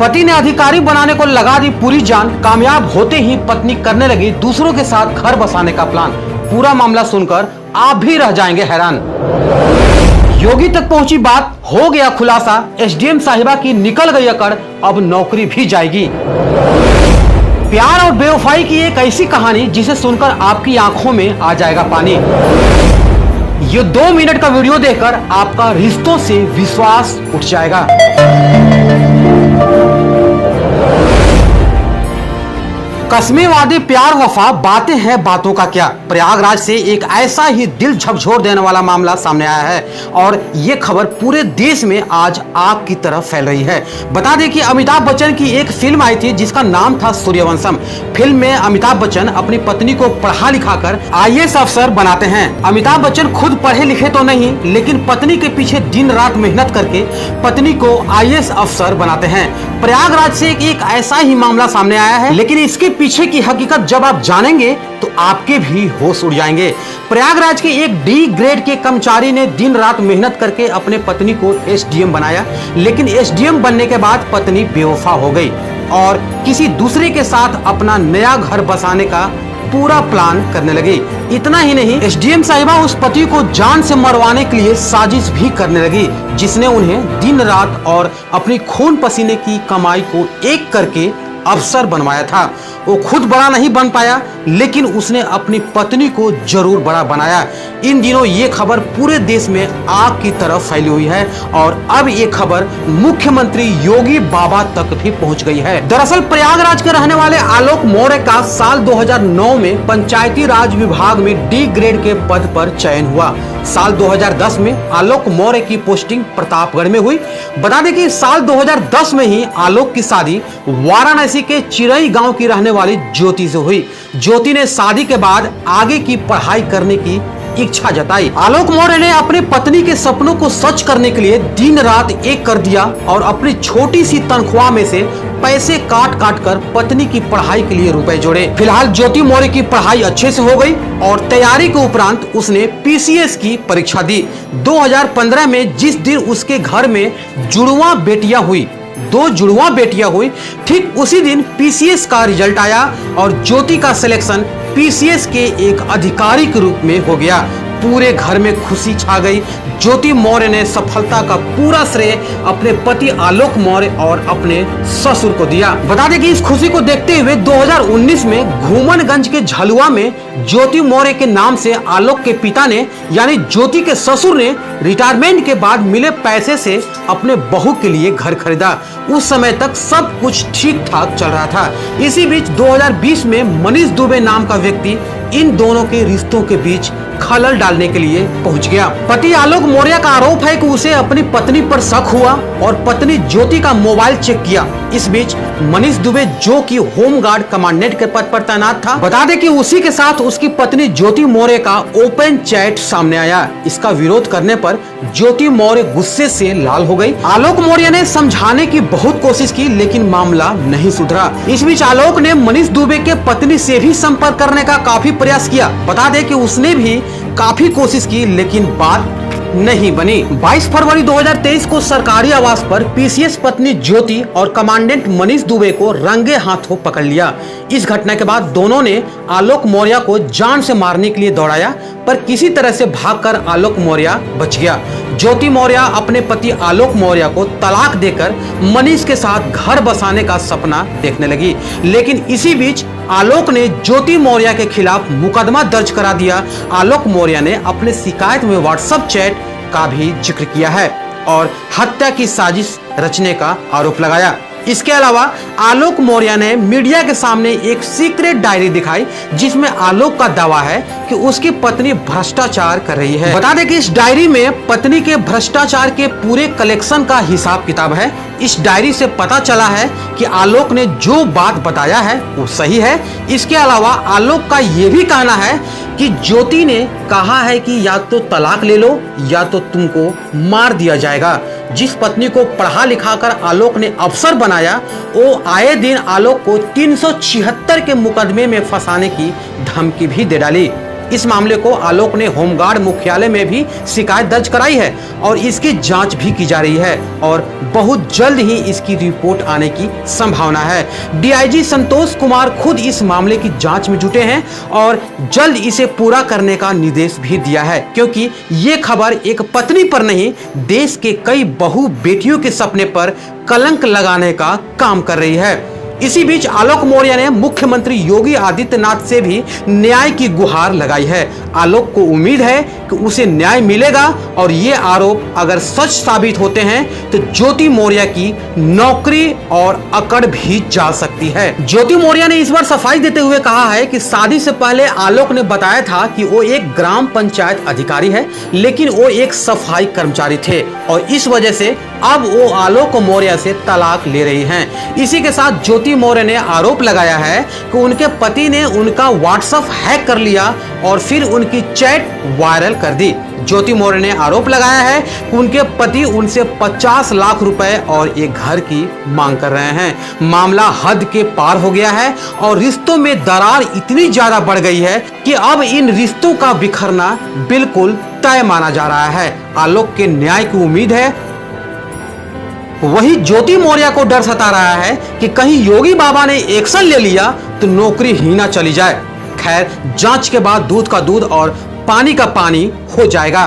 पति ने अधिकारी बनाने को लगा दी पूरी जान। कामयाब होते ही पत्नी करने लगी दूसरों के साथ घर बसाने का प्लान। पूरा मामला सुनकर आप भी रह जाएंगे हैरान। योगी तक पहुंची बात, हो गया खुलासा। एसडीएम साहिबा की निकल गई अकड़, अब नौकरी भी जाएगी। प्यार और बेवफाई की एक ऐसी कहानी जिसे सुनकर आपकी आंखों में आ जाएगा पानी। ये 2 मिनट का वीडियो देखकर आपका रिश्तों से विश्वास उठ जाएगा। कस्में वादे प्यार वफा, बातें हैं बातों का क्या। प्रयागराज से एक ऐसा ही दिल झकझोर देने वाला मामला सामने आया है और ये खबर पूरे देश में आज आग की तरह फैल रही है। बता दें कि अमिताभ बच्चन की एक फिल्म आई थी जिसका नाम था सूर्यवंशम। फिल्म में अमिताभ बच्चन अपनी पत्नी को पढ़ा लिखा कर आईएएस अफसर बनाते हैं। अमिताभ बच्चन खुद पढ़े लिखे तो नहीं, लेकिन पत्नी के पीछे दिन रात मेहनत करके पत्नी को आईएएस अफसर बनाते हैं। प्रयागराज से एक ऐसा ही मामला सामने आया है, लेकिन इसके पीछे की हकीकत जब आप जानेंगे तो आपके भी होश उड़ जाएंगे। प्रयागराज के एक डी ग्रेड के कर्मचारी ने दिन रात मेहनत करके अपने पत्नी को एसडीएम बनाया, लेकिन एसडीएम बनने के बाद पत्नी बेवफा हो गई और किसी दूसरे के साथ अपना नया घर बसाने का पूरा प्लान करने लगी। इतना ही नहीं, एसडीएम साहिबा उस पति को जान से मरवाने के लिए साजिश भी करने लगी, जिसने उन्हें दिन रात और अपनी खून पसीने की कमाई को एक करके अफसर बनवाया था। वो खुद बड़ा नहीं बन पाया, लेकिन उसने अपनी पत्नी को जरूर बड़ा बनाया। इन दिनों ये खबर पूरे देश में आग की तरफ फैली हुई है और अब ये खबर मुख्यमंत्री योगी बाबा तक भी पहुंच गई है। दरअसल प्रयागराज के रहने वाले आलोक मौर्य का साल 2009 में पंचायती राज विभाग में डी ग्रेड के पद पर चयन हुआ। साल 2010 में आलोक मौर्य की पोस्टिंग प्रतापगढ़ में हुई। बता दें कि साल 2010 में ही आलोक की शादी वाराणसी के चिरई गांव की रहने वाली ज्योति से हुई। ज्योति ने शादी के बाद आगे की पढ़ाई करने की इच्छा जताई। आलोक मौर्य ने अपनी पत्नी के सपनों को सच करने के लिए दिन रात एक कर दिया और अपनी छोटी सी तनख्वाह में से पैसे काट काट कर पत्नी की पढ़ाई के लिए रुपए जोड़े। फिलहाल ज्योति मौर्य की पढ़ाई अच्छे से हो गई और तैयारी के उपरांत उसने पीसीएस की परीक्षा दी। 2015 में जिस दिन उसके घर में जुड़वा बेटियां हुई, 2 जुड़वा बेटियां हुई, ठीक उसी दिन पीसीएस का रिजल्ट आया और ज्योति का सिलेक्शन पीसीएस के एक अधिकारी के रूप में हो गया। पूरे घर में खुशी छा गई। ज्योति मौर्य ने सफलता का पूरा श्रेय अपने पति आलोक मौर्य और अपने ससुर को दिया। बता दें कि इस खुशी को देखते हुए 2019 में घूमनगंज के झलुआ में ज्योति मौर्य के नाम से आलोक के पिता ने यानी ज्योति के ससुर ने रिटायरमेंट के बाद मिले पैसे से अपने बहू के लिए घर खरीदा। उस समय तक सब कुछ ठीक ठाक चल रहा था। इसी बीच 2020 में मनीष दुबे नाम का व्यक्ति इन दोनों के रिश्तों के बीच खलल डालने के लिए पहुंच गया। पति आलोक मौर्य का आरोप है कि उसे अपनी पत्नी पर शक हुआ और पत्नी ज्योति का मोबाइल चेक किया। इस बीच मनीष दुबे, जो कि होमगार्ड कमांडेंट के पद पर तैनात था, बता दें कि उसी के साथ उसकी पत्नी ज्योति मौर्य का ओपन चैट सामने आया। इसका विरोध करने पर ज्योति मौर्य गुस्से से लाल हो गई। आलोक मौर्य ने समझाने की बहुत कोशिश की, लेकिन मामला नहीं सुधरा। इस बीच आलोक ने मनीष दुबे के पत्नी से भी संपर्क करने का काफी प्रयास किया। बता दें कि उसने भी काफी कोशिश की, लेकिन बात नहीं बनी। 22 फरवरी 2023 को सरकारी आवास पर पीसीएस पत्नी ज्योति और कमांडेंट मनीष दुबे को रंगे हाथों पकड़ लिया। इस घटना के बाद दोनों ने आलोक मौर्य को जान से मारने के लिए दौड़ाया, पर किसी तरह से भागकर आलोक मौर्य बच गया। ज्योति मौर्य अपने पति आलोक मौर्य को तलाक देकर मनीष के साथ घर बसाने का सपना देखने लगी, लेकिन इसी बीच आलोक ने ज्योति मौर्य के खिलाफ मुकदमा दर्ज करा दिया। आलोक मौर्य ने अपने शिकायत में व्हाट्सएप चैट का भी जिक्र किया है और हत्या की साजिश रचने का आरोप लगाया। इसके अलावा आलोक मौर्य ने मीडिया के सामने एक सीक्रेट डायरी दिखाई, जिसमें आलोक का दावा है कि उसकी पत्नी भ्रष्टाचार कर रही है। बता दें कि इस डायरी में पत्नी के भ्रष्टाचार के पूरे कलेक्शन का हिसाब किताब है। इस डायरी से पता चला है कि आलोक ने जो बात बताया है वो सही है। इसके अलावा आलोक का ये भी कहना है कि ज्योति ने कहा है कि या तो तलाक ले लो या तो तुमको मार दिया जाएगा। जिस पत्नी को पढ़ा लिखा कर आलोक ने अफसर बनाया, वो आए दिन आलोक को 376 के मुकदमे में फंसाने की धमकी भी दे डाली। इस मामले को आलोक ने होमगार्ड मुख्यालय में भी शिकायत दर्ज कराई है और इसकी जांच भी की जा रही है और बहुत जल्द ही इसकी रिपोर्ट आने की संभावना है। डीआईजी संतोष कुमार खुद इस मामले की जांच में जुटे हैं और जल्द इसे पूरा करने का निर्देश भी दिया है, क्योंकि ये खबर एक पत्नी पर नहीं, देश के कई बहू बेटियों के सपने पर कलंक लगाने का काम कर रही है। इसी बीच आलोक मौर्य ने मुख्यमंत्री योगी आदित्यनाथ से भी न्याय की गुहार लगाई है। आलोक को उम्मीद है कि उसे न्याय मिलेगा और ये आरोप अगर सच साबित होते हैं तो ज्योति मौर्य की नौकरी और अकड़ भी जा सकती है। ज्योति मौर्य ने इस बार सफाई देते हुए कहा है कि शादी से पहले आलोक ने बताया था कि वो एक ग्राम पंचायत अधिकारी है, लेकिन वो एक सफाई कर्मचारी थे और इस वजह से अब वो आलोक मौर्य से तलाक ले रही हैं। इसी के साथ ज्योति मौर्य ने आरोप लगाया है कि उनके पति ने उनका व्हाट्सएप हैक कर लिया और फिर उनकी चैट वायरल कर दी। ज्योति मौर्य ने आरोप लगाया है कि उनके पति उनसे 50 लाख रुपए और एक घर की मांग कर रहे हैं। मामला हद के पार हो गया है और रिश्तों में दरार इतनी ज्यादा बढ़ गई है कि अब इन रिश्तों का बिखरना बिल्कुल तय माना जा रहा है। आलोक के न्याय की उम्मीद है। वही ज्योति मौर्य को डर सता रहा है कि कहीं योगी बाबा ने एक्शन ले लिया तो नौकरी ही ना चली जाए। खैर, जांच के बाद दूध का दूध और पानी का पानी हो जाएगा।